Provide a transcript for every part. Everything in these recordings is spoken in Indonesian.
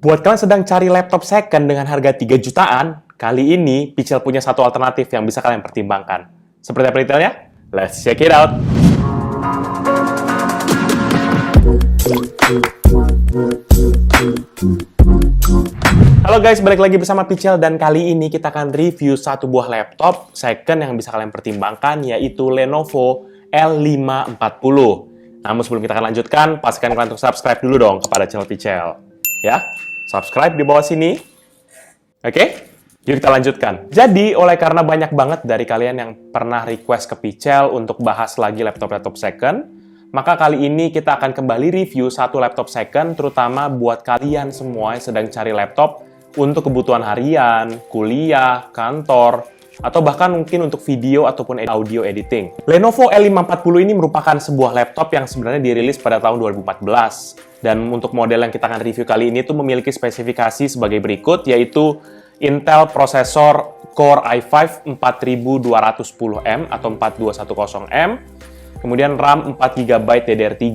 Buat kalian sedang cari laptop second dengan harga 3 jutaan, kali ini Pichel punya satu alternatif yang bisa kalian pertimbangkan. Seperti apa detailnya? Let's check it out! Halo guys, balik lagi bersama Pichel dan kali ini kita akan review satu buah laptop second yang bisa kalian pertimbangkan, yaitu Lenovo L540. Namun sebelum kita akan lanjutkan, pastikan kalian untuk subscribe dulu dong kepada channel Pichel. Ya, subscribe di bawah sini. Oke, yuk kita lanjutkan. Jadi, karena banyak banget dari kalian yang pernah request ke Pichel untuk bahas lagi laptop-laptop second, maka kali ini kita akan kembali review satu laptop second, terutama buat kalian semua yang sedang cari laptop untuk kebutuhan harian, kuliah, kantor, atau bahkan mungkin untuk video ataupun audio editing. Lenovo L540 ini merupakan sebuah laptop yang sebenarnya dirilis pada tahun 2014. Dan untuk model yang kita akan review kali ini tuh memiliki spesifikasi sebagai berikut, yaitu Intel prosesor Core i5 4210M atau 4210M, kemudian RAM 4GB DDR3,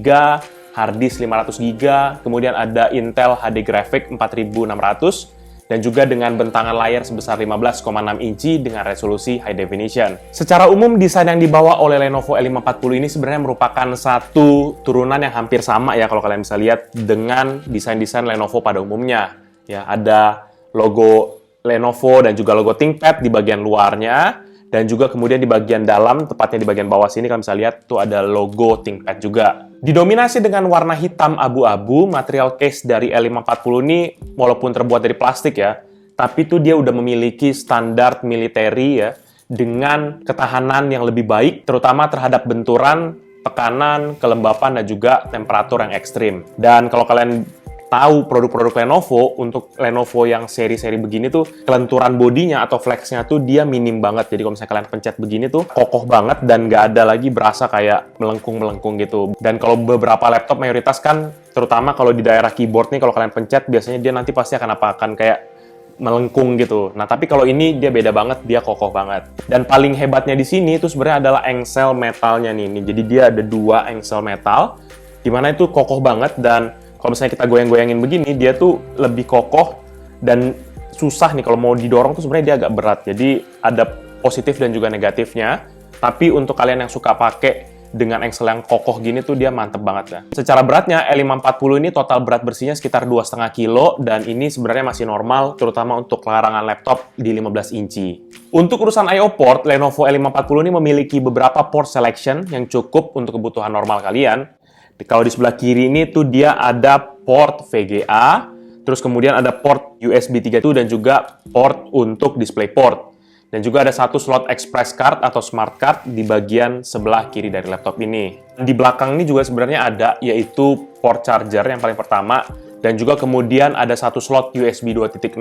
hard disk 500GB, kemudian ada Intel HD Graphics 4600, dan juga dengan bentangan layar sebesar 15,6 inci dengan resolusi high definition. Secara umum, desain yang dibawa oleh Lenovo L540 ini sebenarnya merupakan satu turunan yang hampir sama ya, kalau kalian bisa lihat dengan desain-desain Lenovo pada umumnya. Ya, ada logo Lenovo dan juga logo ThinkPad di bagian luarnya, dan juga kemudian di bagian dalam, tepatnya di bagian bawah sini, kalian bisa lihat tuh ada logo ThinkPad juga. Didominasi dengan warna hitam abu-abu, material case dari L540 ini walaupun terbuat dari plastik ya, tapi tuh dia udah memiliki standar militeri ya, dengan ketahanan yang lebih baik, terutama terhadap benturan, tekanan, kelembapan, dan juga temperatur yang ekstrim. Dan kalau kalian tahu produk-produk Lenovo, untuk Lenovo yang seri-seri begini tuh, kelenturan bodinya atau flexnya tuh dia minim banget. Jadi kalau misalnya kalian pencet begini tuh, kokoh banget dan nggak ada lagi berasa kayak melengkung-melengkung gitu. Dan kalau beberapa laptop mayoritas kan, terutama kalau di daerah keyboard nih, kalau kalian pencet, biasanya dia nanti pasti akan kayak melengkung gitu. Nah, tapi kalau ini dia beda banget, dia kokoh banget. Dan paling hebatnya di sini itu sebenarnya adalah engsel metalnya nih. Jadi dia ada dua engsel metal, dimana itu kokoh banget, dan kalau misalnya kita goyang-goyangin begini, dia tuh lebih kokoh dan susah nih kalau mau didorong tuh sebenarnya dia agak berat. Jadi ada positif dan juga negatifnya. Tapi untuk kalian yang suka pakai dengan engsel yang kokoh gini tuh dia mantep banget ya. Secara beratnya L540 ini total berat bersihnya sekitar 2,5 kilo dan ini sebenarnya masih normal, terutama untuk larangan laptop di 15 inci. Untuk urusan I/O port, Lenovo L540 ini memiliki beberapa port selection yang cukup untuk kebutuhan normal kalian. Kalau di sebelah kiri ini tuh dia ada port VGA, terus kemudian ada port USB 3.2 dan juga port untuk DisplayPort. Dan juga ada satu slot express card atau smart card di bagian sebelah kiri dari laptop ini. Di belakang ini juga sebenarnya ada, yaitu port charger yang paling pertama, dan juga kemudian ada satu slot USB 2.0,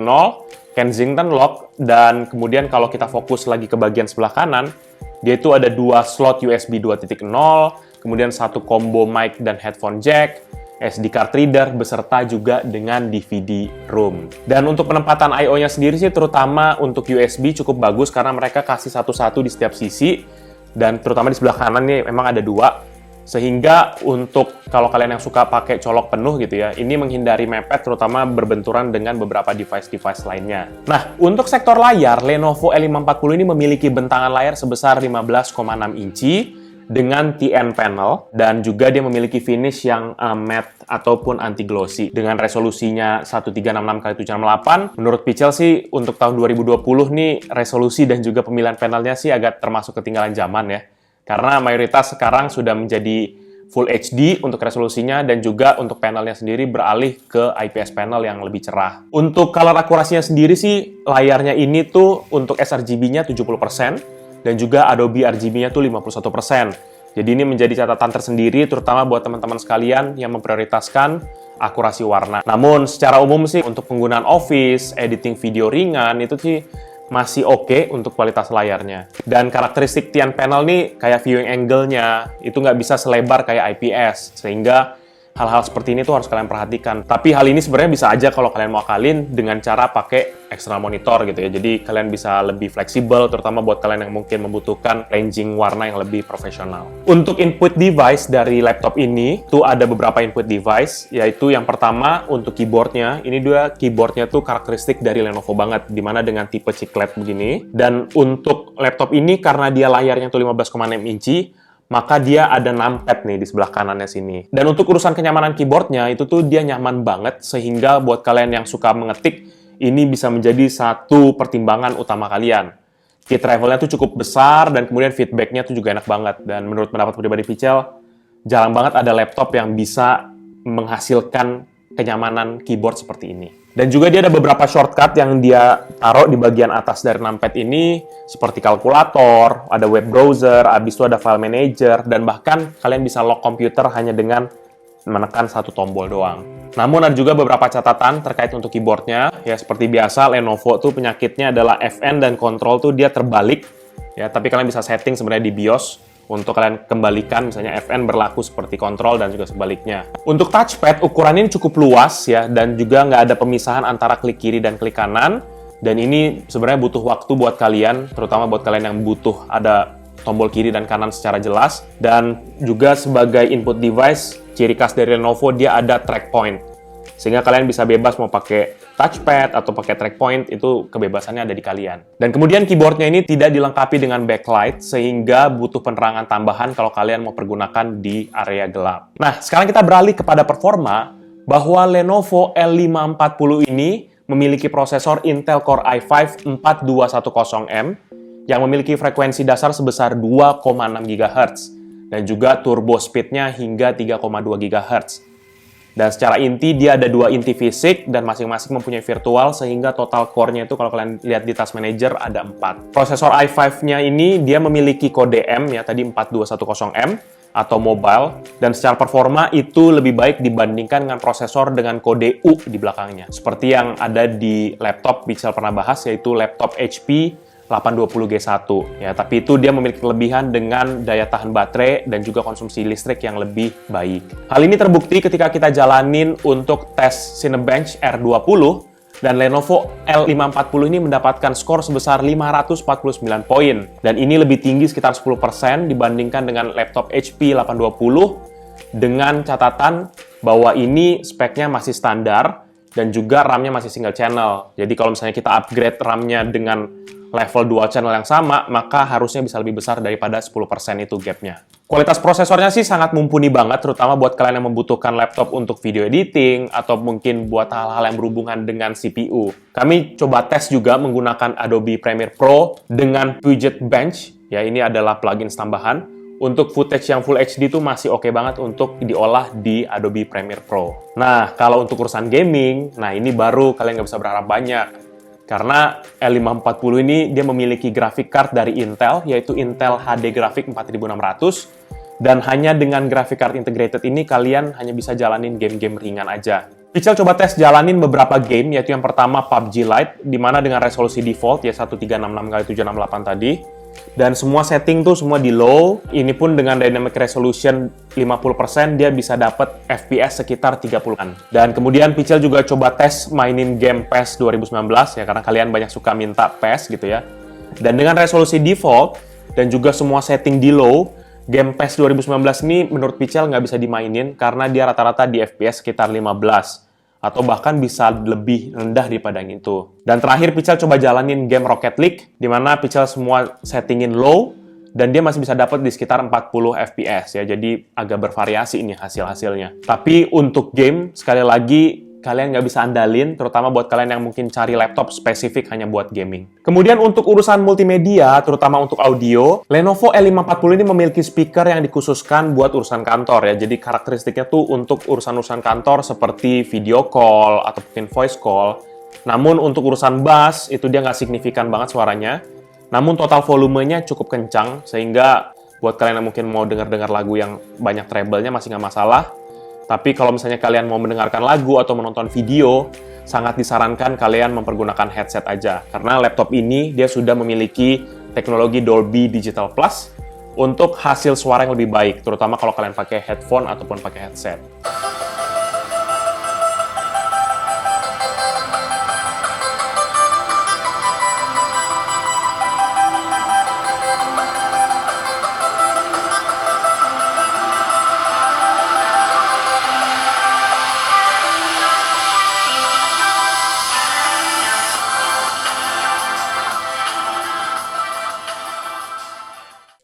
Kensington lock, dan kemudian kalau kita fokus lagi ke bagian sebelah kanan, dia itu ada dua slot USB 2.0, kemudian satu combo mic dan headphone jack, SD card reader, beserta juga dengan DVD room. Dan untuk penempatan I/O-nya sendiri sih, terutama untuk USB cukup bagus karena mereka kasih satu-satu di setiap sisi, dan terutama di sebelah kanan nih memang ada dua, sehingga untuk kalau kalian yang suka pakai colok penuh gitu ya, ini menghindari mepet, terutama berbenturan dengan beberapa device-device lainnya. Nah, untuk sektor layar, Lenovo L540 ini memiliki bentangan layar sebesar 15,6 inci, dengan TN panel, dan juga dia memiliki finish yang matte ataupun anti-glossy dengan resolusinya 1366x768. Menurut Pichel sih untuk tahun 2020 nih resolusi dan juga pemilihan panelnya sih agak termasuk ketinggalan zaman ya, karena mayoritas sekarang sudah menjadi Full HD untuk resolusinya, dan juga untuk panelnya sendiri beralih ke IPS panel yang lebih cerah. Untuk color akurasinya sendiri sih, layarnya ini tuh untuk sRGB-nya 70%, dan juga Adobe RGB-nya tuh 51%. Jadi ini menjadi catatan tersendiri, terutama buat teman-teman sekalian yang memprioritaskan akurasi warna. Namun, secara umum sih, untuk penggunaan Office, editing video ringan, itu sih masih oke untuk kualitas layarnya. Dan karakteristik tian panel nih, kayak viewing angle-nya, itu nggak bisa selebar kayak IPS, sehingga hal-hal seperti ini tuh harus kalian perhatikan. Tapi hal ini sebenarnya bisa aja kalau kalian mau akalin dengan cara pakai external monitor gitu ya. Jadi kalian bisa lebih fleksibel, terutama buat kalian yang mungkin membutuhkan ranging warna yang lebih profesional. Untuk input device dari laptop ini, tuh ada beberapa input device, yaitu yang pertama untuk keyboardnya. Ini dia keyboardnya tuh karakteristik dari Lenovo banget, dimana dengan tipe chiclet begini. Dan untuk laptop ini, karena dia layarnya tuh 15,6 inci, maka dia ada numpad nih di sebelah kanannya sini. Dan untuk urusan kenyamanan keyboardnya, itu tuh dia nyaman banget, sehingga buat kalian yang suka mengetik, ini bisa menjadi satu pertimbangan utama kalian. Key travelnya tuh cukup besar, dan kemudian feedbacknya tuh juga enak banget. Dan menurut pendapat pribadi Pichel, jarang banget ada laptop yang bisa menghasilkan kenyamanan keyboard seperti ini. Dan juga dia ada beberapa shortcut yang dia taruh di bagian atas dari numpad ini, seperti kalkulator, ada web browser, habis itu ada file manager, dan bahkan kalian bisa lock komputer hanya dengan menekan satu tombol doang. Namun ada juga beberapa catatan terkait untuk keyboardnya. Ya seperti biasa, Lenovo tuh penyakitnya adalah FN dan kontrol tuh dia terbalik. Ya, tapi kalian bisa setting sebenarnya di BIOS untuk kalian kembalikan, misalnya FN berlaku seperti kontrol dan juga sebaliknya. Untuk touchpad, ukuran ini cukup luas ya, dan juga nggak ada pemisahan antara klik kiri dan klik kanan. Dan ini sebenarnya butuh waktu buat kalian, terutama buat kalian yang butuh ada tombol kiri dan kanan secara jelas. Dan juga sebagai input device, ciri khas dari Lenovo, dia ada track point. Sehingga kalian bisa bebas mau pakai touchpad atau pakai track point, itu kebebasannya ada di kalian. Dan kemudian keyboardnya ini tidak dilengkapi dengan backlight, sehingga butuh penerangan tambahan kalau kalian mau pergunakan di area gelap. Nah, sekarang kita beralih kepada performa, bahwa Lenovo L540 ini memiliki prosesor Intel Core i5 4210M, yang memiliki frekuensi dasar sebesar 2,6 GHz, dan juga turbo speed-nya hingga 3,2 GHz. Dan secara inti, dia ada 2 inti fisik dan masing-masing mempunyai virtual, sehingga total core-nya itu kalau kalian lihat di Task Manager ada 4. Prosesor i5-nya ini dia memiliki kode M ya, tadi 4210M atau mobile, dan secara performa itu lebih baik dibandingkan dengan prosesor dengan kode U di belakangnya. Seperti yang ada di laptop Pichel pernah bahas, yaitu laptop HP 820G1 ya, tapi itu dia memiliki kelebihan dengan daya tahan baterai dan juga konsumsi listrik yang lebih baik. Hal ini terbukti ketika kita jalanin untuk tes Cinebench R20 dan Lenovo L540 ini mendapatkan skor sebesar 549 poin, dan ini lebih tinggi sekitar 10% dibandingkan dengan laptop HP 820, dengan catatan bahwa ini speknya masih standar dan juga RAM-nya masih single channel. Jadi kalau misalnya kita upgrade RAM-nya dengan level dual channel yang sama, maka harusnya bisa lebih besar daripada 10% itu gapnya. Kualitas prosesornya sih sangat mumpuni banget, terutama buat kalian yang membutuhkan laptop untuk video editing, atau mungkin buat hal-hal yang berhubungan dengan CPU. Kami coba tes juga menggunakan Adobe Premiere Pro dengan Puget Bench, ya ini adalah plugin tambahan. Untuk footage yang Full HD itu masih oke banget untuk diolah di Adobe Premiere Pro. Nah, kalau untuk urusan gaming, nah ini baru kalian nggak bisa berharap banyak. Karena L540 ini dia memiliki graphic card dari Intel, yaitu Intel HD Graphics 4600, dan hanya dengan graphic card integrated ini kalian hanya bisa jalanin game-game ringan aja. Pichel coba tes jalanin beberapa game, yaitu yang pertama PUBG Lite, di mana dengan resolusi default ya 1366x768 tadi, dan semua setting tuh semua di low. Ini pun dengan dynamic resolution 50%, dia bisa dapat FPS sekitar 30-an. Dan kemudian Pichel juga coba tes mainin game PES 2019 ya, karena kalian banyak suka minta PES gitu ya. Dan dengan resolusi default dan juga semua setting di low, game PES 2019 ini menurut Pichel nggak bisa dimainin karena dia rata-rata di FPS sekitar 15. Atau bahkan bisa lebih rendah daripada yang itu. Dan terakhir Pichel coba jalanin game Rocket League, di mana Pichel semua settingin low, dan dia masih bisa dapat di sekitar 40 FPS ya, jadi agak bervariasi ini hasil-hasilnya. Tapi untuk game, sekali lagi, kalian nggak bisa andalin, terutama buat kalian yang mungkin cari laptop spesifik hanya buat gaming. Kemudian untuk urusan multimedia, terutama untuk audio, Lenovo L540 ini memiliki speaker yang dikhususkan buat urusan kantor ya. Jadi karakteristiknya tuh untuk urusan-urusan kantor seperti video call atau mungkin voice call. Namun untuk urusan bass, itu dia nggak signifikan banget suaranya. Namun total volumenya cukup kencang, sehingga buat kalian yang mungkin mau dengar-dengar lagu yang banyak treble-nya masih nggak masalah. Tapi kalau misalnya kalian mau mendengarkan lagu atau menonton video, sangat disarankan kalian mempergunakan headset aja. Karena laptop ini dia sudah memiliki teknologi Dolby Digital Plus untuk hasil suara yang lebih baik, terutama kalau kalian pakai headphone ataupun pakai headset.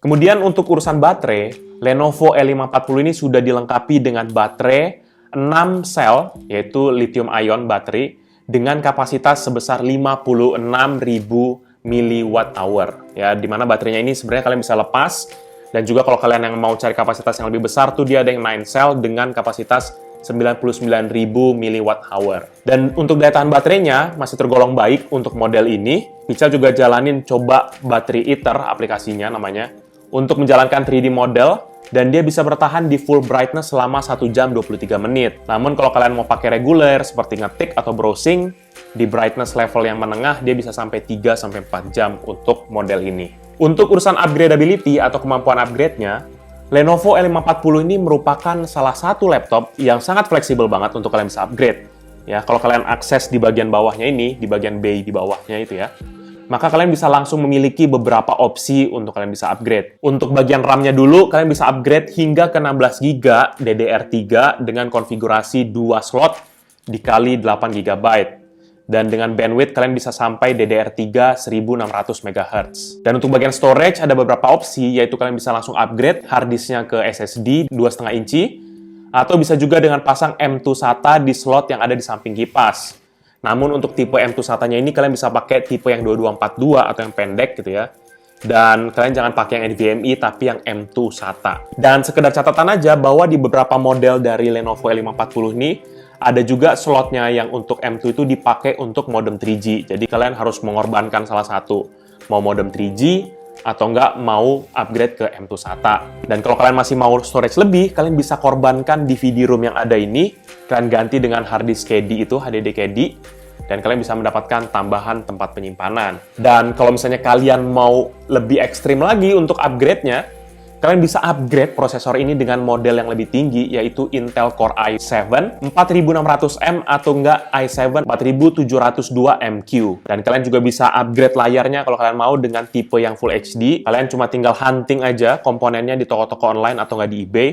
Kemudian untuk urusan baterai, Lenovo L540 ini sudah dilengkapi dengan baterai 6 sel, yaitu lithium ion baterai, dengan kapasitas sebesar 56.000 mWh. Ya, dimana baterainya ini sebenarnya kalian bisa lepas, dan juga kalau kalian yang mau cari kapasitas yang lebih besar tuh dia ada yang 9 sel dengan kapasitas 99.000 mWh. Dan untuk daya tahan baterainya masih tergolong baik untuk model ini. Pichel juga jalanin coba Battery Eater aplikasinya namanya untuk menjalankan 3D model, dan dia bisa bertahan di full brightness selama 1 jam 23 menit. Namun kalau kalian mau pakai reguler seperti ngetik atau browsing, di brightness level yang menengah dia bisa sampai 3-4 jam untuk model ini. Untuk urusan upgradability atau kemampuan upgrade-nya, Lenovo L540 ini merupakan salah satu laptop yang sangat fleksibel banget untuk kalian bisa upgrade. Ya, kalau kalian akses di bagian bawahnya ini, di bagian bay di bawahnya itu ya, maka kalian bisa langsung memiliki beberapa opsi untuk kalian bisa upgrade. Untuk bagian RAM-nya dulu, kalian bisa upgrade hingga ke 16 GB DDR3 dengan konfigurasi 2 slot dikali 8 GB. Dan dengan bandwidth kalian bisa sampai DDR3 1600 MHz. Dan untuk bagian storage ada beberapa opsi, yaitu kalian bisa langsung upgrade hard disk-nya ke SSD 2,5 inci, atau bisa juga dengan pasang M2 SATA di slot yang ada di samping kipas. Namun untuk tipe M2 SATA-nya ini kalian bisa pakai tipe yang 2242 atau yang pendek gitu ya. Dan kalian jangan pakai yang NVMe tapi yang M2 SATA. Dan sekedar catatan aja bahwa di beberapa model dari Lenovo L540 ini ada juga slotnya yang untuk M2 itu dipakai untuk modem 3G. Jadi kalian harus mengorbankan salah satu. Mau modem 3G atau enggak mau upgrade ke M2 SATA. Dan kalau kalian masih mau storage lebih, kalian bisa korbankan DVD ROM yang ada ini. Kalian ganti dengan hard disk KD itu, HDD KD. Dan kalian bisa mendapatkan tambahan tempat penyimpanan. Dan kalau misalnya kalian mau lebih ekstrim lagi untuk upgrade-nya, kalian bisa upgrade prosesor ini dengan model yang lebih tinggi, yaitu Intel Core i7 4600M atau enggak i7 4702MQ. Dan kalian juga bisa upgrade layarnya kalau kalian mau dengan tipe yang Full HD. Kalian cuma tinggal hunting aja komponennya di toko-toko online atau enggak di eBay.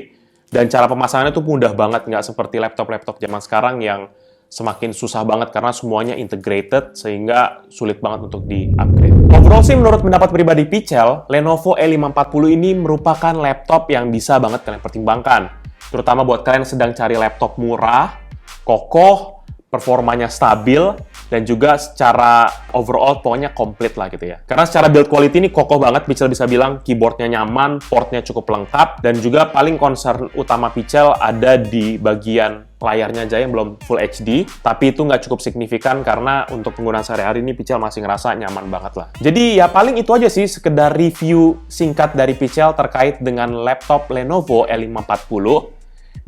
Dan cara pemasangannya tuh mudah banget, nggak seperti laptop-laptop zaman sekarang yang semakin susah banget karena semuanya integrated sehingga sulit banget untuk di-upgrade. Overall sih menurut pendapat pribadi Pichel, Lenovo L540 ini merupakan laptop yang bisa banget kalian pertimbangkan. Terutama buat kalian yang sedang cari laptop murah, kokoh, performanya stabil, dan juga secara overall pokoknya komplit lah gitu ya. Karena secara build quality ini kokoh banget, Pichel bisa bilang keyboardnya nyaman, portnya cukup lengkap, dan juga paling concern utama Pichel ada di bagian layarnya aja yang belum Full HD, tapi itu nggak cukup signifikan karena untuk penggunaan sehari-hari ini Pichel masih ngerasa nyaman banget lah. Jadi ya paling itu aja sih sekedar review singkat dari Pichel terkait dengan laptop Lenovo L540.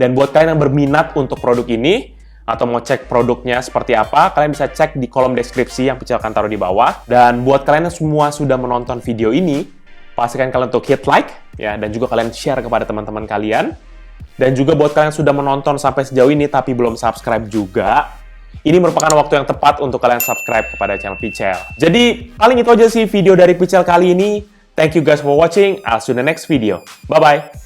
Dan buat kalian yang berminat untuk produk ini, atau mau cek produknya seperti apa, kalian bisa cek di kolom deskripsi yang Pichel akan taruh di bawah. Dan buat kalian yang semua sudah menonton video ini, pastikan kalian untuk hit like, ya, dan juga kalian share kepada teman-teman kalian. Dan juga buat kalian yang sudah menonton sampai sejauh ini tapi belum subscribe juga, ini merupakan waktu yang tepat untuk kalian subscribe kepada channel Pichel. Jadi, paling itu aja sih video dari Pichel kali ini. Thank you guys for watching. I'll see you in the next video. Bye-bye.